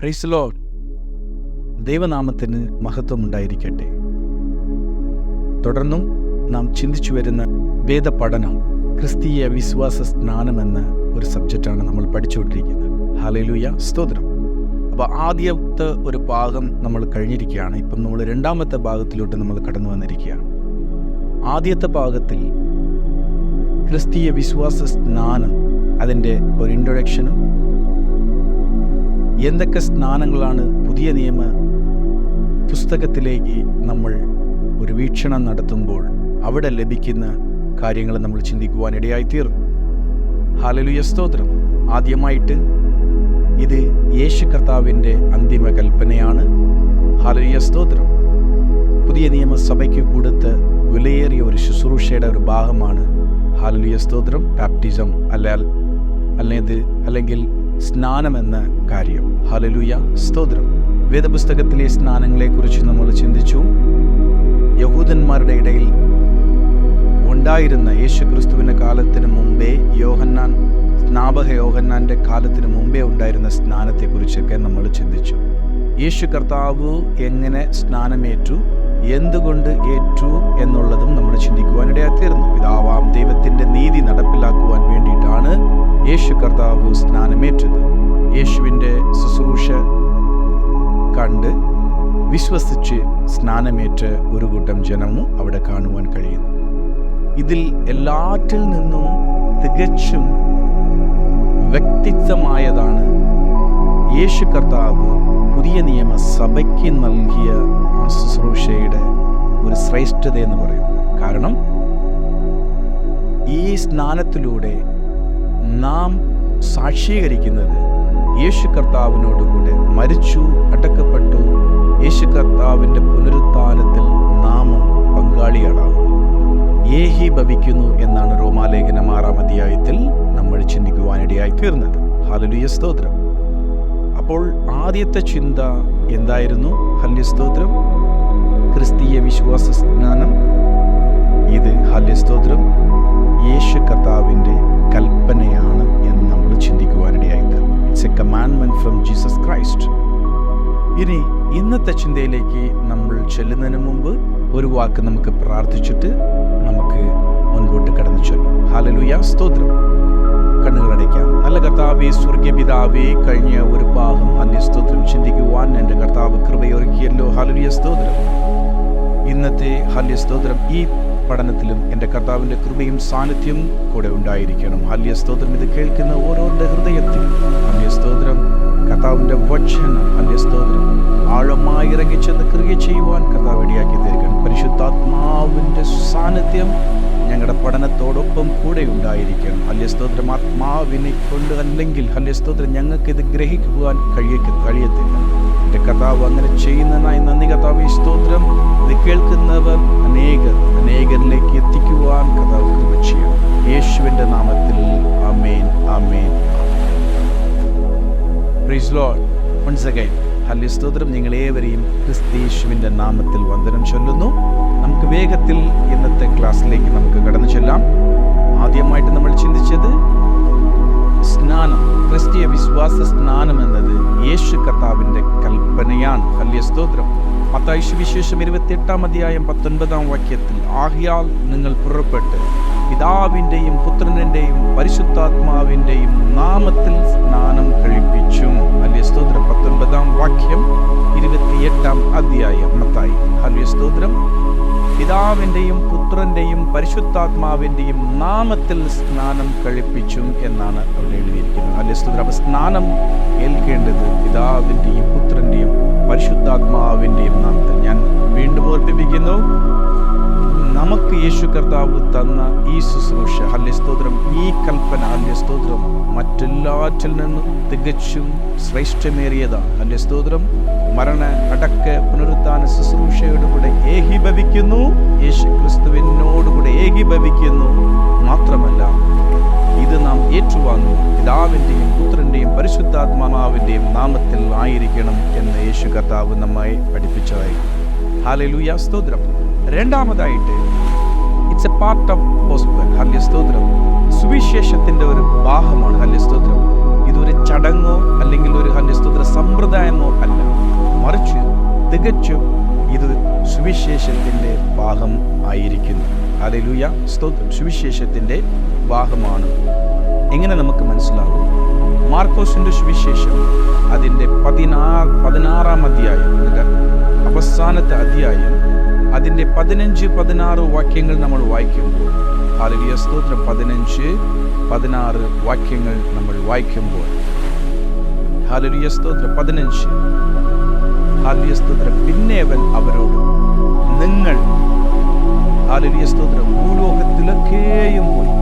Praise Lord. ദൈവനാമത്തിന് മഹത്വം ഉണ്ടായിരിക്കട്ടെ. തുടർന്നും നാം ചിന്തിച്ചു വരുന്ന വേദപഠനം ക്രിസ്തീയ വിശ്വാസ സ്നാനമെന്ന ഒരു സബ്ജക്റ്റാണ് നമ്മൾ പഠിച്ചുകൊണ്ടിരിക്കുന്നത്. ഹല്ലേലൂയ, സ്തോത്രം. അപ്പോൾ ആദ്യത്തെ ഒരു ഭാഗം നമ്മൾ കഴിഞ്ഞിരിക്കുകയാണ്. ഇപ്പം നമ്മൾ രണ്ടാമത്തെ ഭാഗത്തിലോട്ട് നമ്മൾ കടന്നു വന്നിരിക്കുകയാണ്. ആദ്യത്തെ ഭാഗത്തിൽ ക്രിസ്തീയ വിശ്വാസ സ്നാനം, അതിൻ്റെ ഒരു ഇൻട്രൊഡക്ഷനും എന്തൊക്കെ സ്നാനങ്ങളാണ് പുതിയ നിയമ പുസ്തകത്തിലേക്ക് നമ്മൾ ഒരു വീക്ഷണം നടത്തുമ്പോൾ അവിടെ ലഭിക്കുന്ന കാര്യങ്ങൾ നമ്മൾ ചിന്തിക്കുവാനിടയായി തീർന്നു. ഹല്ലേലൂയ, സ്തോത്രം. ആദ്യമായിട്ട് ഇത് യേശു കർത്താവിൻ്റെ അന്തിമ കൽപ്പനയാണ്. ഹല്ലേലൂയ, സ്തോത്രം. പുതിയ നിയമസഭയ്ക്ക് കൊടുത്ത വിലയേറിയ ഒരു ഒരു ഭാഗമാണ് ഹല്ലേലൂയ, സ്തോത്രം, ബാപ്റ്റിസം അല്ലെങ്കിൽ സ്നാനമെന്ന കാര്യം. ഹല്ലേലൂയ, സ്തോത്രം. വേദപുസ്തകത്തിലെ സ്നാനങ്ങളെക്കുറിച്ച് നമ്മൾ ചിന്തിച്ചു. യഹൂദന്മാരുടെ ഇടയിൽ ഉണ്ടായിരുന്ന യേശുക്രിസ്തുവിൻ്റെ കാലത്തിന് മുമ്പേ സ്നാപക യോഹന്നാൻ്റെ കാലത്തിന് മുമ്പേ ഉണ്ടായിരുന്ന സ്നാനത്തെക്കുറിച്ചൊക്കെ നമ്മൾ ചിന്തിച്ചു. യേശു കർത്താവ് എങ്ങനെ സ്നാനമേറ്റു, എന്തുകൊണ്ട് ഏറ്റു എന്നുള്ളതും നമ്മൾ ചിന്തിക്കുവാനിടയായിത്തീർന്നു. പിതാവാം ദൈവത്തിൻ്റെ നീതി നടപ്പിലാക്കുവാൻ വേണ്ടിയിട്ടാണ് യേശു കർത്താവ് സ്നാനമേറ്റത്. യേശുവിൻ്റെ ശുശ്രൂഷ കണ്ട് വിശ്വസിച്ച് സ്നാനമേറ്റ ഒരു കൂട്ടം ജനവും അവിടെ കാണുവാൻ കഴിയുന്നു. ഇതിൽ എല്ലാറ്റിൽ നിന്നും തികച്ചും വ്യക്തിത്വമായതാണ് യേശു കർത്താവ് പുതിയ നിയമ സഭയ്ക്ക് നൽകിയ ആ ശുശ്രൂഷയുടെ ഒരു ശ്രേഷ്ഠത എന്ന് പറയും. കാരണം ഈ സ്നാനത്തിലൂടെ നാം സാക്ഷീകരിക്കുന്നത് യേശു കർത്താവിനോടുകൂടെ മരിച്ചു, അടക്കപ്പെട്ടു, യേശു കർത്താവിൻ്റെ പുനരുത്ഥാനത്തിൽ നാമും പങ്കാളികളാകും, ഏകീഭവിക്കുന്നു എന്നാണ് റോമാലേഖനം 6-ാം അധ്യായത്തിൽ നമ്മൾ ചിന്തിക്കുവാനിടയായി തീർന്നത്. ഹല്ലേലൂയ, സ്തോത്രം. അപ്പോൾ ആദ്യത്തെ ചിന്ത എന്തായിരുന്നു? ഹല്ലേലൂയ, സ്തോത്രം, ക്രിസ്തീയ വിശ്വാസ സ്നാനം. ഇത് ഹല്ലേലൂയ, സ്തോത്രം, യേശു കർത്താവിൻ്റെ കൽപ്പനയാണ് എന്ന് നമ്മൾ ചിന്തിക്കുവാനിടയായി തീർന്നു. It's A commandment from Jesus Christ. ഇനി ഇന്നത്തെ ചിന്തയിലേക്ക് നമ്മൾ ചെല്ലുന്നതിന് മുമ്പ് ഒരു വാക്ക് നമുക്ക് പ്രാർത്ഥിച്ചിട്ട് നമുക്ക് മുൻപോട്ട് കടന്നു ചെല്ലും. ഹല്ലേലൂയ, സ്തോത്രം. കണ്ണുകളടയ്ക്കാം. നല്ല കർത്താവേ, സ്വർഗീയ പിതാവേ, കഴിഞ്ഞ ഒരു ഭാഗം ഹല്ലേലൂയ, സ്തോത്രം ചിന്തിക്കുവാൻ എൻ്റെ കർത്താവ് കൃപയൊരുക്കിയല്ലോ. ഹല്ലേലൂയ, സ്തോത്രം. ഇന്നത്തെ ഹല്ലേലൂയ, സ്തോത്രം, ഈ പഠനത്തിലും എൻ്റെ കർത്താവിൻ്റെ കൃപയും സാന്നിധ്യവും കൂടെ ഉണ്ടായിരിക്കണം. ഹല്ലേലൂയ, സ്തോത്രം. ഇത് കേൾക്കുന്ന ഓരോരുടെ ഹൃദയത്തിൽ ഹല്ലേലൂയ, സ്തോത്രം, കർത്താവിൻ്റെ വചനം ഹല്ലേലൂയ, സ്തോത്രം, ആഴമായി ഇറങ്ങിച്ചെന്ന് ക്രിയ ചെയ്യുവാൻ കർത്താവ് ഇടയാക്കി തീർക്കണം. പരിശുദ്ധാത്മാവിൻ്റെ സാന്നിധ്യം ഞങ്ങളുടെ പഠനത്തോടൊപ്പം കൂടെ ഉണ്ടായിരിക്കണം. ഹല്ലേലൂയ, സ്തോത്രം. ആത്മാവിനെ കൊണ്ട് അല്ലെങ്കിൽ ഹല്ലേലൂയ, സ്തോത്രം, ഞങ്ങൾക്കിത് ഗ്രഹിക്കുവാൻ കഴിയത്തില്ല. എൻ്റെ കർത്താവ് അങ്ങനെ ചെയ്യുന്നതിനായി നന്ദി കർത്താവേ, സ്തോത്രം. ഇത് കേൾക്കുന്നവർ അനേകരിലേക്ക് എത്തിക്കുവാൻ കർത്താവ് കൃപ ചെയ്യണം. യേശുവിൻ്റെ നാമത്തിൽ amen, amen. Praise Lord. Once again hallelujah, സ്തോത്രം. നിങ്ങളേവരെയും ക്രിസ്തീയേശുവിൻ്റെ നാമത്തിൽ വന്ദനം ചൊല്ലുന്നു. നമുക്ക് വേഗത്തിൽ ഇന്നത്തെ ക്ലാസ്സിലേക്ക് നമുക്ക് കടന്നു ചെല്ലാം. ആദ്യമായിട്ട് നമ്മൾ ചിന്തിച്ചത് സ്നാനം, ക്രിസ്തീയ വിശ്വാസ സ്നാനം എന്നത് യേശു കർത്താവിൻ്റെ കൽപ്പനയാണ്. ഹല്ലേലൂയ, സ്തോത്രം. മത്തായി സുവിശേഷം 28-ാം അധ്യായം 19-ാം വാക്യത്തിൽ, ആകയാൽ നിങ്ങൾ പുറപ്പെട്ട് പിതാവിൻ്റെയും പുത്രൻ്റെയും പരിശുദ്ധാത്മാവിൻ്റെയും നാമത്തിൽ സ്നാനം കഴിപ്പിച്ചും. ഹല്ലേലൂയ, സ്തോത്രം. 19-ാം വാക്യം 28-ാം അധ്യായം മത്തായി. ഹല്ലേലൂയ, സ്തോത്രം. പിതാവിൻ്റെയും പുത്രൻ്റെയും പരിശുദ്ധാത്മാവിൻ്റെയും നാമത്തിൽ സ്നാനം കഴിപ്പിച്ചും എന്നാണ് അവിടെ എഴുതിയിരിക്കുന്നത്. ഹല്ലേലൂയ, സ്തോത്രം. അപ്പോൾ സ്നാനം ഏൽക്കേണ്ടത് പിതാവിൻ്റെയും പുത്രൻ്റെയും പരിശുദ്ധാത്മാവിൻ്റെയും നാമത്തിൽ. ഞാൻ വീണ്ടും ഓർപ്പിപ്പിക്കുന്നു, നമുക്ക് യേശു കർത്താവ് തന്ന ഈ ശുശ്രൂഷ ഹല്ലേലൂയ, സ്തോത്രം, ഈ കൽപ്പന ഹല്ലേലൂയ, സ്തോത്രം, മറ്റെല്ലാറ്റിൽ നിന്നും തികച്ചും ശ്രേഷ്ഠമേറിയതാണ്. ഹല്ലേലൂയ, സ്തോത്രം. മരണ അടക്ക പുനരുത്ഥാന ശുശ്രൂഷയോടുകൂടെ ഏകീഭവിക്കുന്നു, യേശു ക്രിസ്തുവിനോടുകൂടെ ഏകീഭവിക്കുന്നു. മാത്രമല്ല, ഇത് നാം ഏറ്റുവാങ്ങുന്നു, പിതാവിൻ്റെയും പുത്രൻ്റെയും പരിശുദ്ധാത്മാവിൻ്റെയും നാമത്തിൽ ആയിരിക്കണം എന്ന് യേശു കർത്താവ് നമ്മെ പഠിപ്പിച്ചതായി. ഹല്ലേലൂയ, സ്തോത്രം. രണ്ടാമതായിട്ട് it's a part of gospel. Hallelujah, സ്തോത്രം. സുവിശേഷത്തിൻ്റെ ഒരു ഭാഗമാണ്. ഹല്ലേലൂയ, സ്തോത്രം. ഇതൊരു ചടങ്ങോ അല്ലെങ്കിൽ ഒരു ഹല്ലേലൂയ സമ്പ്രദായമോ അല്ല, മറിച്ച് തികച്ചും ഇത് സുവിശേഷത്തിൻ്റെ ഭാഗം ആയിരിക്കുന്നു. ഹല്ലേലൂയ, സ്തോത്രം. സുവിശേഷത്തിൻ്റെ ഭാഗമാണ്. എങ്ങനെ നമുക്ക് മനസ്സിലാകും? മാർക്കോസിൻ്റെ സുവിശേഷം അതിൻ്റെ 16-ാം അധ്യായം, അവസാനത്തെ അധ്യായം, അതിൻ്റെ 15-16 വാക്യങ്ങൾ നമ്മൾ വായിക്കുമ്പോൾ, ഹല്ലേലൂയ സ്തോത്രം, 15-16 വാക്യങ്ങൾ നമ്മൾ വായിക്കുമ്പോൾ, ഹല്ലേലൂയ സ്തോത്രം, 15, ഹല്ലേലൂയ സ്തോത്രം, പിന്നെ അവൻ അവരോട്, നിങ്ങൾ ഹല്ലേലൂയ സ്തോത്രം ഭൂലോകത്തിലൊക്കെയും പോയി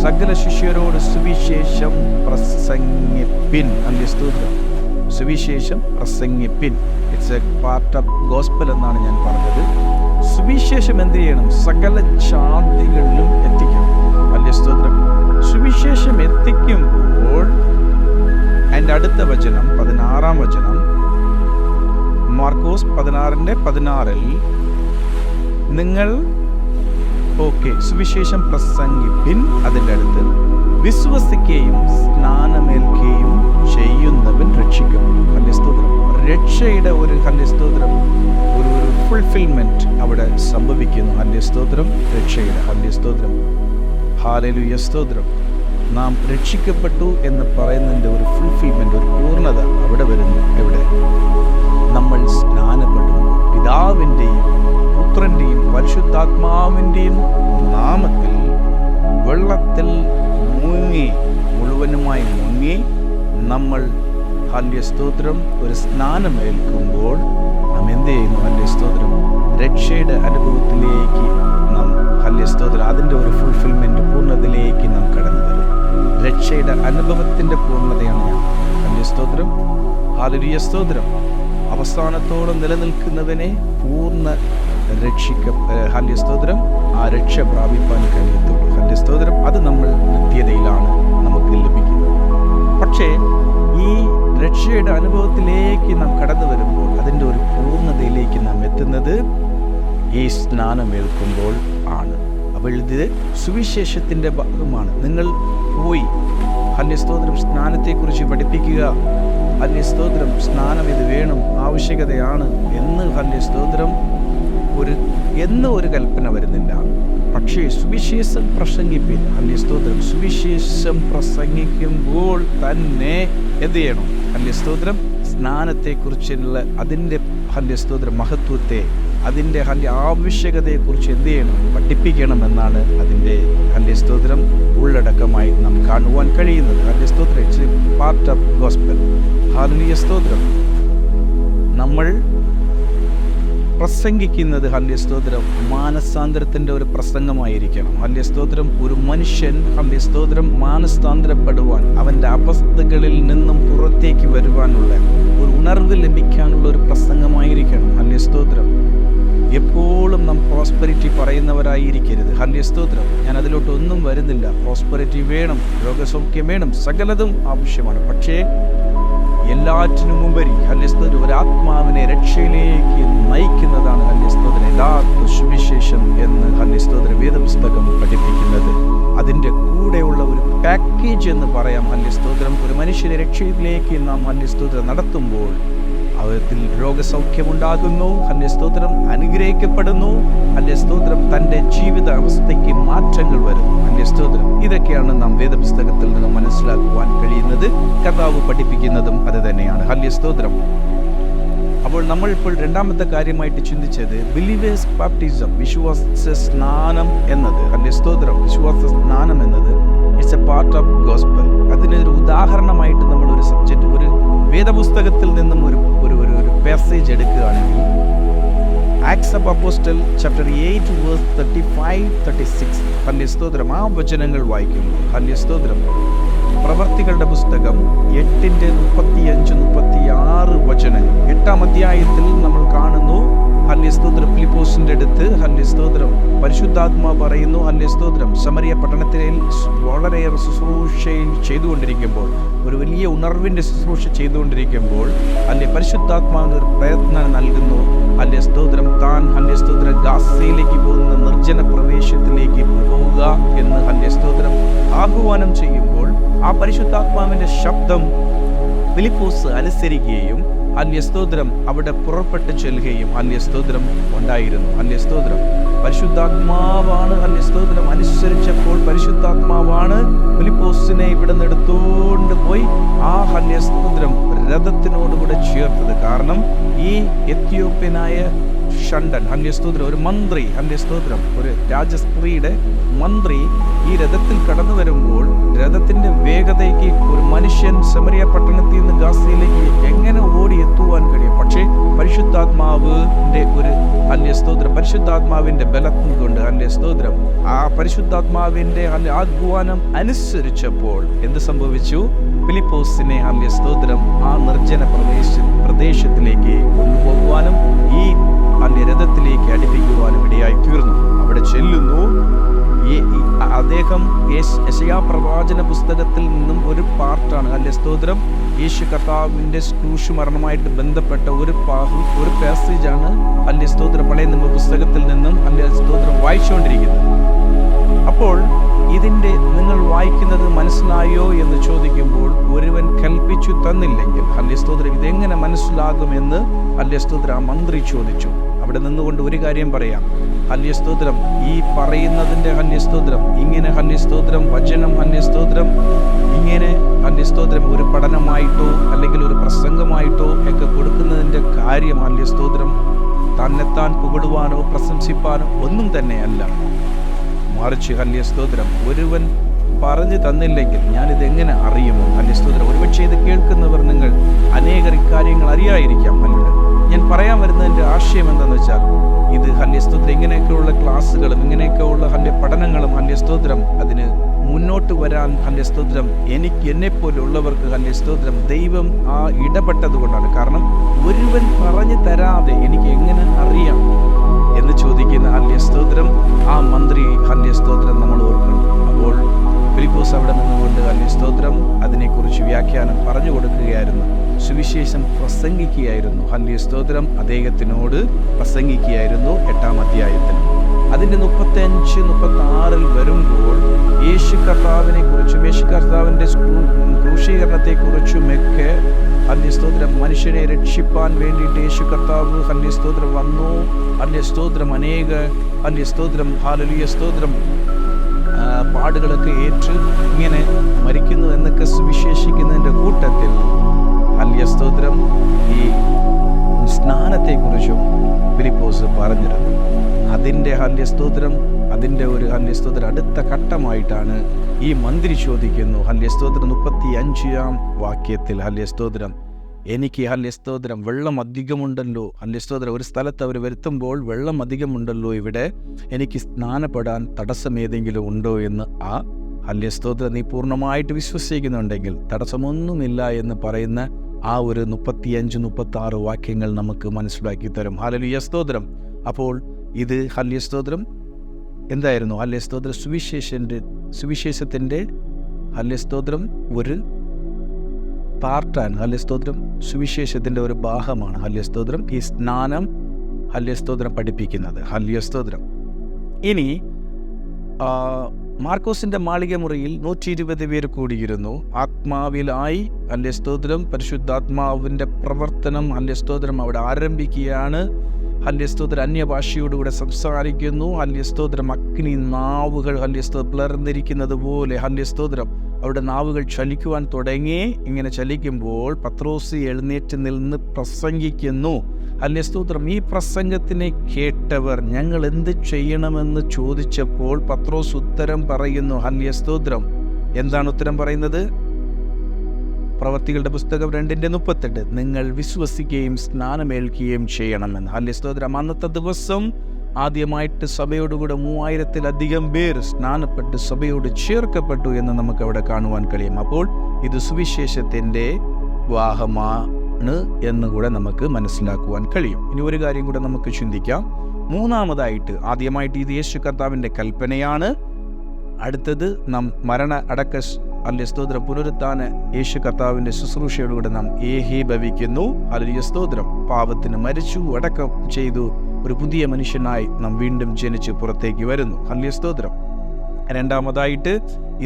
സകല ശിഷ്യരോട് സുവിശേഷം പ്രസംഗിപ്പിൻ. ഹല്ലേലൂയ സ്തോത്രം, സുവിശേഷം പ്രസംഗിപ്പിൻ. It's a part of gospel എന്നാണ് ഞാൻ പറഞ്ഞത്. സുവിശേഷം എന്ത് ചെയ്യണം? സകല ജാതികളിലും എത്തിക്കണം. ഹല്ലേലൂയ സ്തോത്രം. സുവിശേഷം എത്തിക്കുമ്പോൾ അതിൻ്റെ അടുത്ത വചനം, 16-ാം വചനം, മാർക്കോസ് 16-ൽ നിങ്ങൾ സുവിശേഷം പ്രസംഗിപ്പിൻ. അതിൻ്റെ അടുത്ത് വിശ്വസിക്കുകയും സ്നാനമേൽക്കുകയും ചെയ്യുന്നവൻ രക്ഷിക്കപ്പെടും. ഹല്ലേലൂയ സ്തോത്രം. രക്ഷയുടെ ഒരു ഹല്ലേലൂയ സ്തോത്രം ഒരു ഫുൾഫിൽമെന്റ് അവിടെ സംഭവിക്കുന്നു. ഹല്ലേലൂയ സ്തോത്രം. രക്ഷയുടെ ഹല്ലേലൂയ സ്തോത്രം. ഹല്ലേലൂയ സ്തോത്രം. നാം രക്ഷിക്കപ്പെട്ടു എന്ന് പറയുന്നതിൻ്റെ ഒരു ഫുൾഫിൽമെന്റ്, ഒരു പൂർണ്ണത അവിടെ വരുന്നു. എവിടെ? നമ്മൾ സ്നാനപ്പെടുമ്പോൾ പിതാവിൻ്റെയും പുത്രൻ്റെയും പരിശുദ്ധാത്മാവിൻ്റെയും നാമത്തിൽ വെള്ളത്തിൽ മുങ്ങി, മുഴുവനുമായി മുങ്ങി നമ്മൾ ഹല്ലേലൂയ സ്തോത്രം ഒരു സ്നാനമേൽക്കുമ്പോൾ നാം എന്ത് ചെയ്യുന്നു? ഹല്ലേലൂയ സ്തോത്രം രക്ഷയുടെ അനുഭവത്തിലേക്ക് നാം ഹല്ലേലൂയ സ്തോത്രം അതിൻ്റെ ഒരു ഫുൾഫിൽമെന്റ്, പൂർണ്ണതയിലേക്ക് നാം കടന്നു വരും. രക്ഷയുടെ അനുഭവത്തിൻ്റെ പൂർണ്ണതയാണ് ഞാൻ. ഹല്ലേലൂയ സ്തോത്രം. ഹല്ലേലൂയ സ്തോത്രം. അവസാനത്തോളം നിലനിൽക്കുന്നവനെ പൂർണ്ണ ഹല്ലേലൂയ സ്തോത്രം ആ രക്ഷ പ്രാപിപ്പാൻ കഴിയത്തുള്ളൂ. ഹല്ലേലൂയ സ്തോത്രം. അത് നമ്മൾ നിത്യതയിലാണ് നമുക്ക് ലഭിക്കുന്നത്. പക്ഷേ ഈ രക്ഷയുടെ അനുഭവത്തിലേക്ക് നാം കടന്നു വരുമ്പോൾ അതിൻ്റെ ഒരു പൂർണ്ണതയിലേക്ക് നാം എത്തുന്നത് ഈ സ്നാനമേൽക്കുമ്പോൾ ആണ്. അപ്പോൾ ഇത് സുവിശേഷത്തിൻ്റെ ഭാഗമാണ്. നിങ്ങൾ പോയി ഹല്ലേലൂയ സ്തോത്രം സ്നാനത്തെക്കുറിച്ച് പഠിപ്പിക്കുക. ഹല്ലേലൂയ സ്തോത്രം സ്നാനം ഇത് വേണം, ആവശ്യകതയാണ് എന്ന് ഹല്ലേലൂയ സ്തോത്രം ഒരു കൽപ്പന വരുന്നില്ല. പക്ഷേ സുവിശേഷം പ്രസംഗിപ്പിൻ. ഹല്ലേലൂയ സ്തോത്രം. സുവിശേഷം പ്രസംഗിക്കുമ്പോൾ തന്നെ എന്ത് ചെയ്യണം? ഹല്ലേലൂയ സ്തോത്രം സ്നാനത്തെക്കുറിച്ചുള്ള അതിൻ്റെ ഹല്ലേലൂയ സ്തോത്രം മഹത്വത്തെ, അതിൻ്റെ ആവശ്യകതയെക്കുറിച്ച് എന്ത് ചെയ്യണം? പഠിപ്പിക്കണമെന്നാണ് അതിൻ്റെ ഹല്ലേലൂയ സ്തോത്രം ഉള്ളടക്കമായി നാം കാണുവാൻ കഴിയുന്നത്. ഹല്ലേലൂയ സ്തോത്രം. It's a part of gospel. Hallelujah സ്തോത്രം. നമ്മൾ പ്രസംഗിക്കുന്നത് ഹല്ലേലൂയ സ്തോത്രം മാനസാന്തരത്തിൻ്റെ ഒരു പ്രസംഗമായിരിക്കണം. ഹല്ലേലൂയ സ്തോത്രം. ഒരു മനുഷ്യൻ ഹല്ലേലൂയ സ്തോത്രം മാനസാന്തരപ്പെടുവാൻ, അവൻ്റെ അവസ്ഥകളിൽ നിന്നും പുറത്തേക്ക് വരുവാനുള്ള ഒരു ഉണർവ് ലഭിക്കാനുള്ള ഒരു പ്രസംഗമായിരിക്കണം. ഹല്ലേലൂയ സ്തോത്രം. എപ്പോഴും നാം പ്രോസ്പെരിറ്റി പറയുന്നവരായിരിക്കരുത്. ഹല്ലേലൂയ സ്തോത്രം. ഞാൻ അതിലോട്ട് ഒന്നും വരുന്നില്ല. പ്രോസ്പെരിറ്റി വേണം, രോഗസൗഖ്യം വേണം, സകലതും ആവശ്യമാണ്. പക്ഷേ എല്ലാറ്റിനും ഉപരി ഹല്ലേലൂയ സ്തോത്രം ഒരു ആത്മാവിനെ രക്ഷയിലേക്ക് നയിക്കുന്നതാണ് ഹല്ലേലൂയ സ്തോത്രം യഥാർത്ഥ സുവിശേഷം എന്ന് ഹല്ലേലൂയ സ്തോത്രം വേദപുസ്തകം പഠിപ്പിക്കുന്നത്. അതിൻ്റെ കൂടെയുള്ള ഒരു പാക്കേജ് എന്ന് പറയാം. ഹല്ലേലൂയ സ്തോത്രം. ഒരു മനുഷ്യനെ രക്ഷയിലേക്ക് നാം ഹല്ലേലൂയ സ്തോത്രം നടത്തുമ്പോൾ അവത്തിൽ രോഗസൗഖ്യമുണ്ടാകുന്നു. ഹല്ലേലൂയ സ്തോത്രം അനുഗ്രഹിക്കപ്പെടുന്നു. ഹല്ലേലൂയ സ്തോത്രം തൻ്റെ ജീവിത അവസ്ഥയ്ക്ക് മാറ്റങ്ങൾ വരുന്നു. ഹല്ലേലൂയ സ്തോത്രം. ഇതൊക്കെയാണ് നാം വേദപുസ്തകത്തിൽ നിന്ന് മനസ്സിലാക്കുവാൻ കഴിയുന്നത്. കർത്താവ് പഠിപ്പിക്കുന്നതും അത് തന്നെയാണ്. ഹല്ലേലൂയ സ്തോത്രം. അപ്പോൾ നമ്മളിപ്പോൾ രണ്ടാമത്തെ കാര്യമായിട്ട് ചിന്തിച്ചത് ബിലീവേഴ്സ് ബാപ്റ്റിസം, വിശ്വാസ സ്നാനം എന്നത്. ഹല്ലേലൂയ സ്തോത്രം. വിശ്വാസ സ്നാനം എന്നത് it's a part of gospel. അതിനൊരു ഉദാഹരണമായിട്ട് നമ്മളൊരു സബ്ജക്റ്റ്, ഒരു വേദപുസ്തകത്തിൽ നിന്നും ഒരു പാസേജ് എടുക്കുകയാണെങ്കിൽ Acts of Apostle chapter 8 verse 35-36 hallelujah സ്തോത്രം ആ വചനങ്ങൾ വായിക്കുന്നു. ഹല്ലേലൂയ സ്തോത്രം. പ്രവർത്തികളുടെ പുസ്തകം 8-35-36 വചനങ്ങൾ. 8-ാം അധ്യായത്തിൽ നമ്മൾ കാണുന്നു ഹല്ലേലൂയ സ്തോത്രം ഫിലിപ്പോസിന്റെ അടുത്ത് ഹല്ലേലൂയ സ്തോത്രം പരിശുദ്ധാത്മാ പറയുന്നു ഹല്ലേലൂയ സ്തോത്രം സമരിയ പട്ടണത്തിൽ വളരെയേറെ ശുശ്രൂഷ ചെയ്തുകൊണ്ടിരിക്കുമ്പോൾ, ഒരു വലിയ ഉണർവിന്റെ ശുശ്രൂഷ ചെയ്തുകൊണ്ടിരിക്കുമ്പോൾ ഹല്ലേലൂയ പരിശുദ്ധാത്മാവിന് ഒരു പ്രയത്നം നൽകുന്നു. ഹല്ലേലൂയ സ്തോത്രം താൻ ഹല്ലേലൂയ സ്തോത്രം ഗാസയിലേക്ക് പോകുന്ന നിർജ്ജന പ്രദേശത്തിലേക്ക് പോവുക എന്ന് ഹല്ലേലൂയ സ്തോത്രം ആഹ്വാനം ചെയ്യുമ്പോൾ ആ പരിശുദ്ധാത്മാവിന്റെ ശബ്ദം ഫിലിപ്പോസ് അനുസരിക്കുകയും ഹല്ലേലൂയ അവിടെ പുറപ്പെട്ട് ചെല്ലുകയും ഹല്ലേലൂയ ഉണ്ടായിരുന്നു. ഹല്ലേലൂയ പരിശുദ്ധാത്മാവാണ് ഹല്ലേലൂയ അനുസരിച്ചപ്പോൾ പരിശുദ്ധാത്മാവാണ് ഫിലിപ്പോസിനെ ഇവിടെ നിന്ന് എടുത്തുകൊണ്ട് പോയി ആ ഹല്ലേലൂയ രഥത്തിനോടുകൂടെ ചേർത്തത്. കാരണം ഈ എത്യോപ്യനായ ഷണ്ടൻ ഹല്ലേലൂയ ഒരു മന്ത്രി, ഹല്ലേലൂയ ഒരു രാജസ്ത്രീയുടെ മന്ത്രി ഈ രഥത്തിൽ കടന്നു വരുമ്പോൾ രഥത്തിന്റെ വേഗതയ്ക്ക് ഒരു മനുഷ്യൻ സമരിയ പട്ടണത്തിൽ നിന്ന് ഗാസയിലേക്ക് എങ്ങനെ ഓടി എത്തുവാൻ കഴിയും? പക്ഷേ പരിശുദ്ധാത്മാവിന്റെ ഒരു ഹല്ലേലൂയ പരിശുദ്ധാത്മാവിന്റെ ബലം കൊണ്ട് ഹല്ലേലൂയ ആ പരിശുദ്ധാത്മാവിന്റെ ആഹ്വാനം അനുസരിച്ചപ്പോൾ എന്ത് സംഭവിച്ചു? ഫിലിപ്പോസിനെ ഹല്ലേലൂയ ആ നിർജ്ജന പ്രദേശത്തിലേക്ക് കൊണ്ടുപോകുവാനും ഈ രഥത്തിലേക്ക് അടുപ്പിക്കുവാനും ഇടയായി തീർന്നു. അവിടെ ചെല്ലുന്നു. അദ്ദേഹം യെശയ്യാ പ്രവാചന പുസ്തകത്തിൽ നിന്നും ഒരു പാർട്ടാണ് ഹല്ലേലൂയ യേശു കർത്താവിന്റെ ക്രൂശ് മരണമായിട്ട് ബന്ധപ്പെട്ട ഒരു പാസേജാണ് ഹല്ലേലൂയ പഴയ നിയമ പുസ്തകത്തിൽ നിന്നും ഹല്ലേലൂയ വായിച്ചുകൊണ്ടിരിക്കുന്നത്. അപ്പോൾ ഇതിന്റെ നിങ്ങൾ വായിക്കുന്നത് മനസ്സിലായോ എന്ന് ചോദിക്കുമ്പോൾ ഒരുവൻ കൽപ്പിച്ചു തന്നില്ലെങ്കിൽ ഹല്ലേലൂയ ഇതെങ്ങനെ മനസ്സിലാകുമെന്ന് ഹല്ലേലൂയ ആ മന്ത്രി ചോദിച്ചു. അവിടെ നിന്നുകൊണ്ട് ഒരു കാര്യം പറയാം. ഹല്ലേലൂയ ഈ പറയുന്നതിന്റെ ഹല്ലേലൂയ ഇങ്ങനെ ഹല്ലേലൂയ വചനം ഹല്ലേലൂയ ഇങ്ങനെ ഹല്ലേലൂയ ഒരു പഠനമായിട്ടോ അല്ലെങ്കിൽ ഒരു പ്രസംഗമായിട്ടോ ഒക്കെ കൊടുക്കുന്നതിന്റെ കാര്യം ഹല്ലേലൂയ തന്നെത്താൻ പുകഴുവാനോ പ്രശംസിപ്പാനോ ഒന്നും തന്നെയല്ല. മറിച്ച് ഹല്ലേലൂയ ഒരുവൻ പറഞ്ഞു തന്നില്ലെങ്കിൽ ഞാനിത് എങ്ങനെ അറിയുമോ? ഹല്ലേലൂയ ഒരുപക്ഷെ ഇത് കേൾക്കുന്നവർ നിങ്ങൾ അനേകർ ഇക്കാര്യങ്ങൾ അറിയാതിരിക്കാം. ഞാൻ പറയാൻ വരുന്നതിൻ്റെ ആശയം എന്താണെന്ന് വെച്ചാൽ ഇത് ഹല്ലേലൂയ ഇങ്ങനെയൊക്കെയുള്ള ക്ലാസ്സുകളും ഇങ്ങനെയൊക്കെയുള്ള പഠനങ്ങളും ഹല്ലേലൂയ അതിന് മുന്നോട്ട് വരാൻ ഹല്ലേലൂയ എന്നെപ്പോലുള്ളവർക്ക് ഹല്ലേലൂയ ദൈവം ആ ഇടപെട്ടത് കൊണ്ടാണ്. കാരണം ഒരുവൻ പറഞ്ഞു തരാതെ എനിക്ക് എങ്ങനെ അറിയാം എന്ന് ചോദിക്കുന്ന ഹല്ലേലൂയ ആ മന്ത്രി ഹല്ലേലൂയ നമ്മൾ ഓർക്കണം. അപ്പോൾ ഫിലിപ്പോസ് അവിടെ നിന്നുകൊണ്ട് ഹല്ലേലൂയ അതിനെക്കുറിച്ച് വ്യാഖ്യാനം പറഞ്ഞു കൊടുക്കുകയായിരുന്നു, സുവിശേഷം പ്രസംഗിക്കുകയായിരുന്നു. ഹല്ലേലൂയ അദ്ദേഹത്തിനോട് പ്രസംഗിക്കുകയായിരുന്നു 8-ാം അധ്യായത്തിൽ. അതിൻ്റെ 35-36 വരുമ്പോൾ യേശു കർത്താവിനെ കുറിച്ചും യേശു കർത്താവിൻ്റെ ക്രൂശീകരണത്തെക്കുറിച്ചുമൊക്കെ ഹല്ലേലൂയ മനുഷ്യനെ രക്ഷിപ്പാൻ വേണ്ടിയിട്ട് യേശു കർത്താവ് ഹല്ലേലൂയ വന്നു. ഹല്ലേലൂയ അനേക ഹല്ലേലൂയ സ്തോത്രം പാടുകളൊക്കെ ഏറ്റ് ഇങ്ങനെ മരിക്കുന്നു എന്നൊക്കെ സുവിശേഷിക്കുന്നതിൻ്റെ കൂട്ടത്തിൽ ഹല്ലേലൂയ ഈ സ്നാനത്തെക്കുറിച്ചും ഫിലിപ്പോസ് പറഞ്ഞിരുന്നു. അതിൻ്റെ ഹല്ലേലൂയ അതിൻ്റെ ഒരു ഹല്ലേലൂയ അടുത്ത ഘട്ടമായിട്ടാണ് ഈ മന്ത്രി ചോദിക്കുന്നു. ഹല്ലേലൂയ 35-ാം വാക്യത്തിൽ ഹല്ലേലൂയ എനിക്ക് ഹല്ലേലൂയ വെള്ളം അധികമുണ്ടല്ലോ. ഹല്ലേലൂയ ഒരു സ്ഥലത്ത് അവർ വരുത്തുമ്പോൾ വെള്ളം അധികമുണ്ടല്ലോ, ഇവിടെ എനിക്ക് സ്നാനപ്പെടാൻ തടസ്സം ഏതെങ്കിലും ഉണ്ടോ എന്ന് ആ ഹല്ലേലൂയ നീ പൂർണ്ണമായിട്ട് വിശ്വസിക്കുന്നുണ്ടെങ്കിൽ തടസ്സമൊന്നുമില്ല എന്ന് പറയുന്ന ആ ഒരു 35-36 വാക്യങ്ങൾ നമുക്ക് മനസ്സിലാക്കി തരും. ഹല്ലേലൂയ സ്തോത്രം. അപ്പോൾ ഇത് ഹല്ലേലൂയ എന്തായിരുന്നു? ഹല്ലേലൂയ സുവിശേഷത്തിൻ്റെ ഹല്ലേലൂയ ഒരു പാർട്ടാണ്. ഹല്ലേലൂയ സുവിശേഷത്തിൻ്റെ ഒരു ഭാഗമാണ് ഹല്ലേലൂയ ഈ സ്നാനം ഹല്ലേലൂയ പഠിപ്പിക്കുന്നത്. ഹല്ലേലൂയ ഇനി മാർക്കോസിന്റെ മാളിക മുറിയിൽ 120 പേർ കൂടിയിരുന്നു. ആത്മാവിലായി ഹല്ലേലൂയ പരിശുദ്ധാത്മാവിൻ്റെ പ്രവർത്തനം ഹല്ലേലൂയ അവിടെ ആരംഭിക്കുകയാണ്. ഹല്ലേലൂയ അന്യഭാഷയോടുകൂടെ സംസാരിക്കുന്നു. ഹല്ലേലൂയ അഗ്നി നാവുകൾ ഹല്ലേലൂയ പിളർന്നിരിക്കുന്നത് പോലെ ഹല്ലേലൂയ അവിടെ നാവുകൾ ചലിക്കുവാൻ തുടങ്ങി. ഇങ്ങനെ ചലിക്കുമ്പോൾ പത്രോസ് എഴുന്നേറ്റ് നിന്ന് പ്രസംഗിക്കുന്നു. ഹല്ലേലൂയ ഈ പ്രസംഗത്തിനെ കേട്ടവർ ഞങ്ങൾ എന്ത് ചെയ്യണമെന്ന് ചോദിച്ചപ്പോൾ പത്രോസ് ഉത്തരം പറയുന്നു. ഹല്ലേലൂയ എന്താണ് ഉത്തരം പറയുന്നത്? പ്രവർത്തികളുടെ പുസ്തകം 2:38 നിങ്ങൾ വിശ്വസിക്കുകയും സ്നാനമേൽക്കുകയും ചെയ്യണമെന്ന്. ഹല്ലേലൂയ അന്നത്തെ ദിവസം ആദ്യമായിട്ട് സഭയോടുകൂടെ 3000-ലധികം പേർ സ്നാനപ്പെട്ട് സഭയോട് ചേർക്കപ്പെട്ടു എന്ന് നമുക്ക് അവിടെ കാണുവാൻ കഴിയും. അപ്പോൾ ഇത് സുവിശേഷത്തിൻ്റെ വിവാഹമാണ് എന്നുകൂടെ നമുക്ക് മനസ്സിലാക്കുവാൻ കഴിയും. ഇനി ഒരു കാര്യം കൂടെ നമുക്ക് ചിന്തിക്കാം. മൂന്നാമതായിട്ട് ആദ്യമായിട്ട് ഇത് യേശു കർത്താവിൻ്റെ കൽപ്പനയാണ്. അടുത്തത് നാം മരണ അടക്ക ഹല്ലേലൂയ പുനരുത്ഥാന യേശു കർത്താവിൻ്റെ ശുശ്രൂഷയോടുകൂടെ നാം ഏകീഭവിക്കുന്നു. ഹല്ലേലൂയ പാപത്തിന് മരിച്ചു, അടക്കം ചെയ്തു, ഒരു പുതിയ മനുഷ്യനായി നാം വീണ്ടും ജനിച്ച് പുറത്തേക്ക് വരുന്നു. ഹല്ലേലൂയ. രണ്ടാമതായിട്ട്